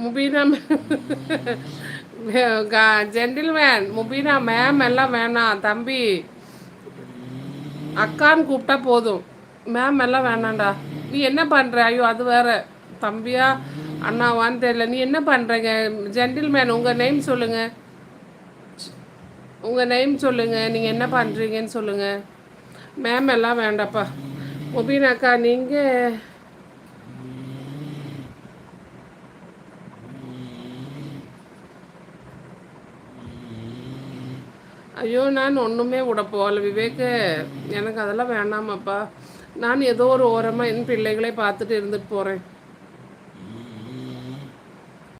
Mubeena gentleman Mubeena ma'am எல்லாம் வேணாம் தம்பி, அக்கான்னு கூப்பிட்டா போதும், மேம் எல்லாம் வேணாண்டா. நீ என்ன பண்ணுற? ஐயோ அது வேற, தம்பியா அண்ணாவான்னு தெரியல. நீ என்ன பண்ணுறீங்க ஜென்டில்மேன்? உங்கள் நேம் சொல்லுங்கள், உங்கள் நேம் சொல்லுங்கள், நீங்கள் என்ன பண்ணுறீங்கன்னு சொல்லுங்கள். மேம் எல்லாம் வேண்டாப்பா. முபீனாக்கா நீங்கள், ஐயோ நான் ஒன்றுமே விட போகல விவேக்கு, எனக்கு அதெல்லாம் வேணாமாப்பா. நான் ஏதோ ஒரு ஓரமாக என் பிள்ளைகளே பார்த்துட்டு இருந்துட்டு போகிறேன்.